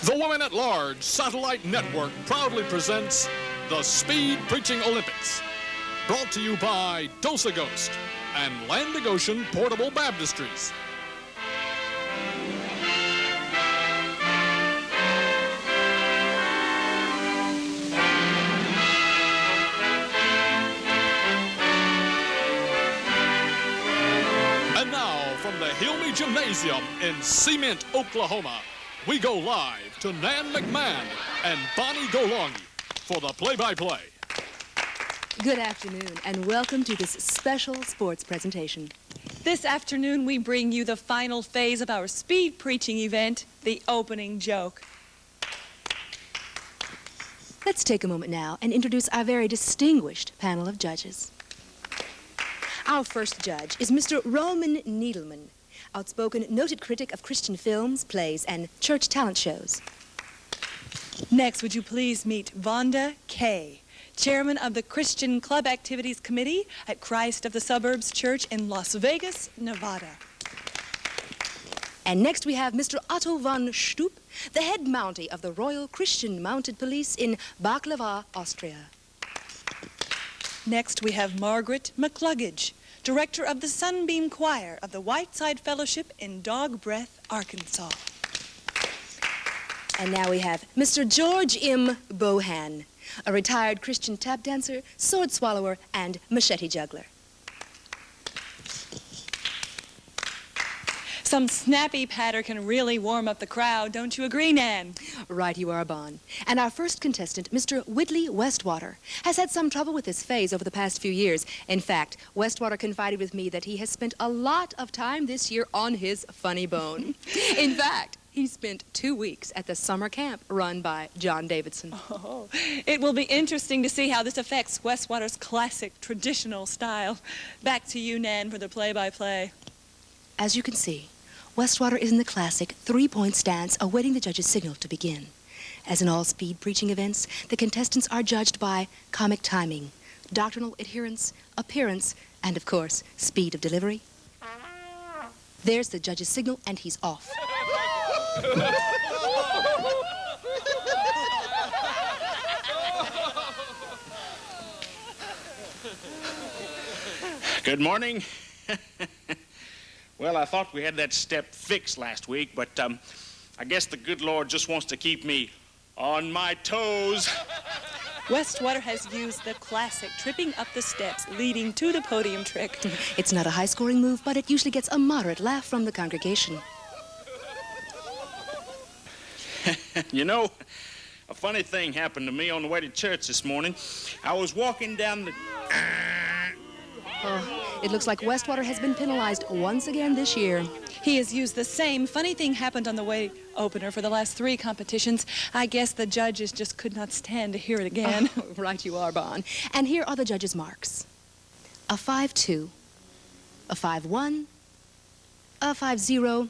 The Women at Large Satellite Network proudly presents the Speed Preaching Olympics. Brought to you by Dos-A-Ghost and Land-A-Goshen Portable Baptistries. And now, from the Hilmy Gymnasium in Cement, Oklahoma, we go live to Nan McMann and Bonnie Golongy for the play-by-play. Good afternoon, and welcome to this special sports presentation. This afternoon, we bring you the final phase of our speed preaching event, the opening joke. Let's take a moment now and introduce our very distinguished panel of judges. Our first judge is Mr. Roman Needleman, outspoken, noted critic of Christian films, plays, and church talent shows. Next, would you please meet Vonda K., chairman of the Christian Club Activities Committee at Christ of the Suburbs Church in Las Vegas, Nevada. And next we have Mr. Otto von Schtupp, the head Mountie of the Royal Christian Mounted Police in Baklava, Austria. Next, we have Margaret McLuggage, director of the Sunbeam Choir of the Whiteside Fellowship in Dog Breath, Arkansas. And now we have Mr. George M. Bohan, a retired Christian tap dancer, sword swallower, and machete juggler. Some snappy patter can really warm up the crowd, don't you agree, Nan? Right you are, Bon. And our first contestant, Mr. Whitley Westwater, has had some trouble with this phase over the past few years. In fact, Westwater confided with me that he has spent a lot of time this year on his funny bone. In fact, he spent 2 weeks at the summer camp run by John Davidson. Oh, it will be interesting to see how this affects Westwater's classic traditional style. Back to you, Nan, for the play-by-play. As you can see, Westwater is in the classic three-point stance awaiting the judge's signal to begin. As in all speed preaching events, the contestants are judged by comic timing, doctrinal adherence, appearance, and of course, speed of delivery. There's the judge's signal, and he's off. Good morning. Well, I thought we had that step fixed last week, but I guess the good Lord just wants to keep me on my toes. Westwater has used the classic tripping up the steps leading to the podium trick. It's not a high-scoring move, but it usually gets a moderate laugh from the congregation. You know, a funny thing happened to me on the way to church this morning. I was walking down the... Oh, it looks like Westwater has been penalized once again this year. He has used the same funny thing happened on the way opener for the last 3 competitions. I guess the judges just could not stand to hear it again. Oh, right you are, Bon. And here are the judges' marks. A 5-2, a 5-1, a 5-0,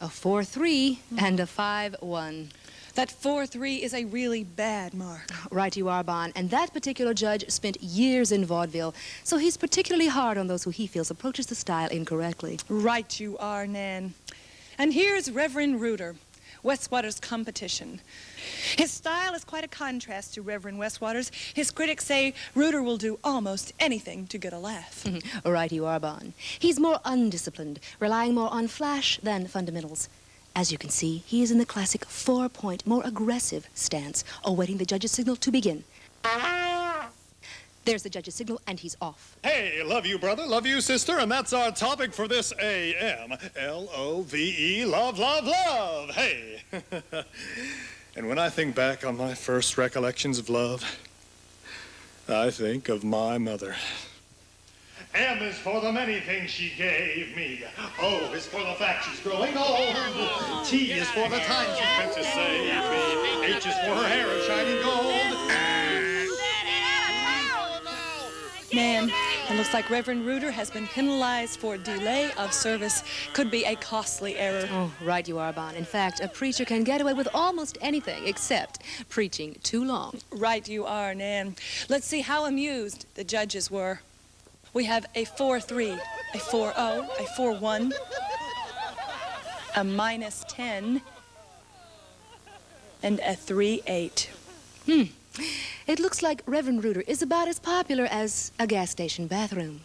a 4-3, and a 5-1. That 4-3 is a really bad mark. Right you are, Bon. And that particular judge spent years in vaudeville, so he's particularly hard on those who he feels approaches the style incorrectly. Right you are, Nan. And here's Reverend Reuter, Westwater's competition. His style is quite a contrast to Reverend Westwater's. His critics say Reuter will do almost anything to get a laugh. Right you are, Bon. He's more undisciplined, relying more on flash than fundamentals. As you can see, he is in the classic 4-point, more aggressive stance, awaiting the judge's signal to begin. There's the judge's signal, and he's off. Hey, love you, brother, love you, sister, and that's our topic for this AM. L-O-V-E, love, love, love. Hey. And when I think back on my first recollections of love, I think of my mother. M is for the many things she gave me. O is for the fact she's growing old. T is for the time she spent to save me. H is for her hair of shining gold. Man, it looks like Reverend Reuter has been penalized for delay of service. Could be a costly error. Oh, right you are, Bon. In fact, a preacher can get away with almost anything except preaching too long. Right you are, Nan. Let's see how amused the judges were. We have a 4-3, a 4-0, a 4-1, a -10, and a 3/8. It looks like Reverend Rooter is about as popular as a gas station bathroom.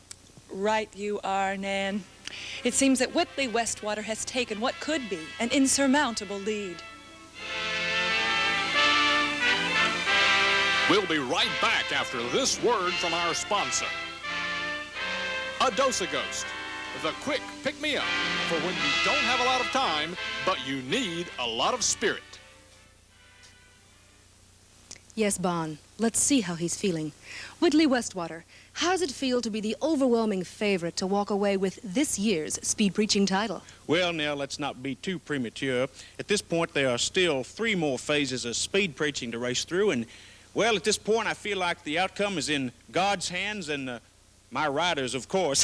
Right you are, Nan. It seems that Whitley Westwater has taken what could be an insurmountable lead. We'll be right back after this word from our sponsor. A Dose-A-Ghost, the quick pick-me-up for when you don't have a lot of time, but you need a lot of spirit. Yes, Bohan. Let's see how he's feeling. Whitley Westwater, how does it feel to be the overwhelming favorite to walk away with this year's speed preaching title? Well, now, let's not be too premature. At this point, there are still 3 more phases of speed preaching to race through, and, well, at this point, I feel like the outcome is in God's hands and my riders, of course.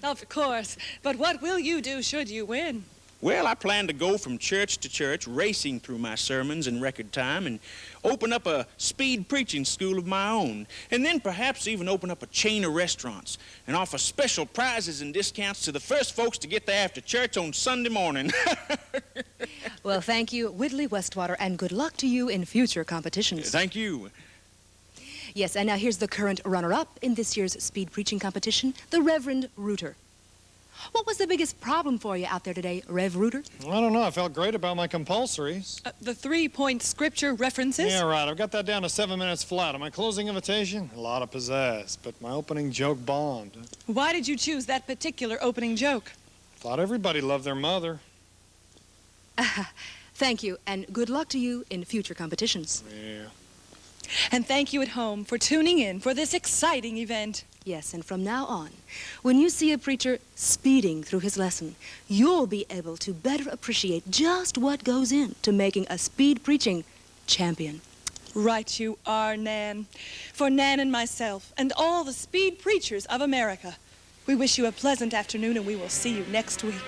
Of course. But what will you do should you win? Well, I plan to go from church to church, racing through my sermons in record time, and open up a speed preaching school of my own, and then perhaps even open up a chain of restaurants and offer special prizes and discounts to the first folks to get there after church on Sunday morning. Well, thank you, Whitley Westwater, and good luck to you in future competitions. Thank you. Yes, and now here's the current runner-up in this year's speed preaching competition, the Reverend Rooter. What was the biggest problem for you out there today, Rev Rooter? I don't know. I felt great about my compulsories. The 3-point scripture references? Yeah, right. I've got that down to 7 minutes flat. On my closing invitation, a lot of pizzazz. But my opening joke bombed. Why did you choose that particular opening joke? Thought everybody loved their mother. Thank you, and good luck to you in future competitions. Yeah. And thank you at home for tuning in for this exciting event. Yes, and from now on, when you see a preacher speeding through his lesson, you'll be able to better appreciate just what goes into making a speed preaching champion. Right you are, Nan. For Nan and myself and all the speed preachers of America, we wish you a pleasant afternoon, and we will see you next week.